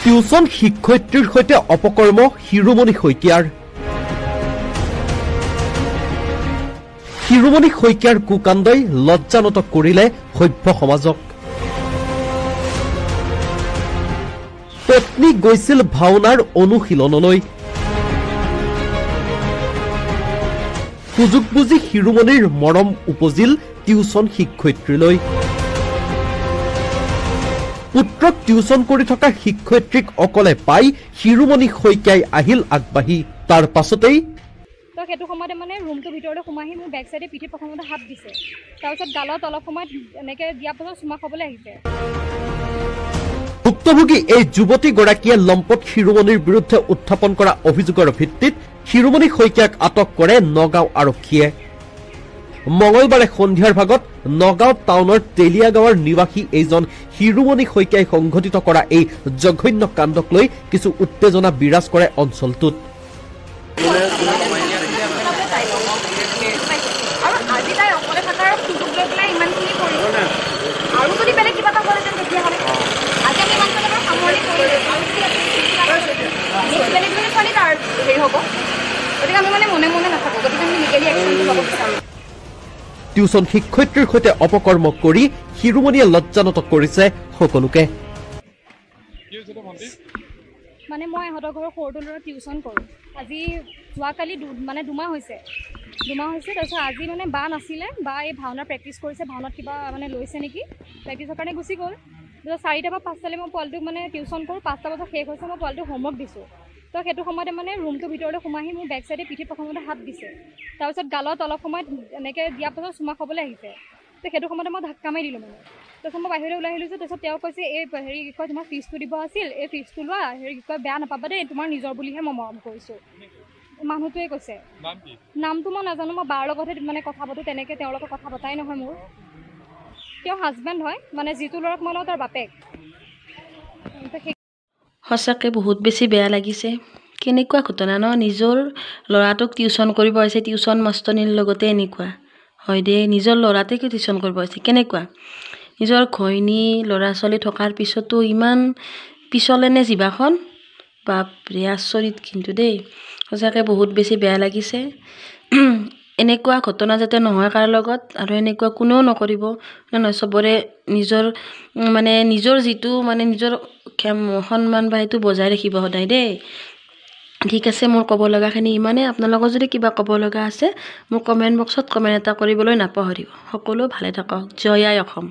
Tuition শিক্ষয়িত্ৰীৰ সৈতে অপকৰ্ম শিৰোমণি শইকীয়াৰ। শিৰোমণি শইকীয়াৰ কুকাণ্ডই লজ্জানত কৰিলে সভ্য সমাজক। পত্নী গৈছিল ভাওনাৰ অনুশীলনলৈ। সুযোগ বুজি শিৰোমণিৰ মৰম উপজিল টিউচন শিক্ষয়িত্ৰীলৈ। পুত্ৰক টিউচন কৰি থকা শিক্ষয়িত্ৰীক অকলে পাই শিৰোমণি শইকীয়াই আহিল আগবাঢ়ি। তাৰ পাছতেই সেইটো সময়তে মানে ৰুমটোৰ ভিতৰলৈ সোমাই আহি মোৰ বেক চাইডে পিঠিত প্ৰথমতে হাত দিছে, তাৰপিছত গালত অলপ সময় এনেকৈ দিয়াৰ পাছত চুমা খাবলৈ আহিছে। ভুক্তভোগী এই যুৱতীগৰাকীয়ে লম্পট শিৰোমণিৰ বিৰুদ্ধে উত্থাপন কৰা অভিযোগৰ ভিত্তিত শিৰোমণি শইকীয়াক আটক কৰে নগাঁও আৰক্ষীয়ে। মঙলবাৰে সন্ধিয়াৰ ভাগত নগাঁও টাউনৰ তেলিয়া গাঁৱৰ নিবাসী এইজন শিৰোমণি শইকীয়াই সংঘটিত কৰা এই জঘন্য কাণ্ডক লৈ কিছু উত্তেজনা বিৰাজ কৰে অঞ্চলটোত। টিউচন শিক্ষয়িত্ৰীৰ সৈতে অপকৰ্ম কৰি শিৰোমণিয়ে লজ্জানত কৰিছে সকলোকে। মানে মই ইহঁতৰ ঘৰৰ সৰুটো ল'ৰা টিউচন কৰোঁ। আজি যোৱাকালি মানে দুমাহ হৈছে। তাৰপিছত আজি মানে বা নাছিলে, বা এই ভাওনা প্ৰেক্টিছ কৰিছে, ভাওনাত কিবা মানে লৈছে নেকি, প্ৰেক্টিছৰ কাৰণে গুচি গ'ল। তাৰপিছত 4টা বা 5টালৈ মই পোৱালিটোক মানে টিউচন কৰোঁ। 5টা বজাত শেষ হৈছে, মই পোৱালিটোক হোমৱৰ্ক দিছোঁ। তো সেইটো সময়তে মানে ৰুমটোৰ ভিতৰলৈ সোমাই আহি মোৰ বেক চাইডে পিঠিত প্ৰথমতে হাত দিছে, তাৰপিছত গালত অলপ সময় এনেকৈ দিয়াৰ পাছত চুমা খাবলৈ আহিছে। তো সেইটো সময়তে মই ধাক্কা মাৰি দিলোঁ মানে। তাৰপিছত মই বাহিৰলৈ ওলাই আহিলোঁ। তাৰপিছত তেওঁ কৈছে এই হেৰি কি কয় তোমাৰ ফিজটো দিব আছিল, এই ফিজটো লোৱা, হেৰি কি কয় বেয়া নাপাবা দেই, তোমাৰ নিজৰ বুলিহে মই মৰম কৰিছোঁ। মানুহটোৱে কৈছে। নামটো মই নাজানো, মই বাৰ লগতহে মানে কথা পাতোঁ, তেনেকৈ তেওঁৰ লগত কথা পতাই নহয় মোৰ। তেওঁ হাজবেণ্ড হয়, মানে যিটো ল'ৰাক মই লওঁ তাৰ বাপেক। সঁচাকৈ বহুত বেছি বেয়া লাগিছে। কেনেকুৱা ঘটনা ন, নিজৰ ল'ৰাটোক টিউচন কৰিব আহিছে, টিউচন মাষ্টৰনীৰ লগতে এনেকুৱা হয় দে। নিজৰ ল'ৰাটোকে টিউচন কৰিব আহিছে, কেনেকুৱা। নিজৰ ঘৈণী ল'ৰা ছোৱালী থকাৰ পিছতো ইমান পিছলেনে জিভাখন, বাপৰে আচৰিত কিন্তু দেই। সঁচাকৈ বহুত বেছি বেয়া লাগিছে। এনেকুৱা ঘটনা যাতে নহয় কাৰো লগত, আৰু এনেকুৱা কোনেও নকৰিব। নহয়, চবৰে নিজৰ যিটো মানে নিজৰ সন্মান বা সেইটো বজাই ৰাখিব সদায় দেই। ঠিক আছে, মোৰ ক'ব লগাখিনি ইমানেই। আপোনালোকৰ যদি কিবা ক'ব লগা আছে মোক কমেণ্ট বক্সত কমেণ্ট এটা কৰিবলৈ নাপাহৰিব। সকলো ভালে থাকক। জয় আই অসম।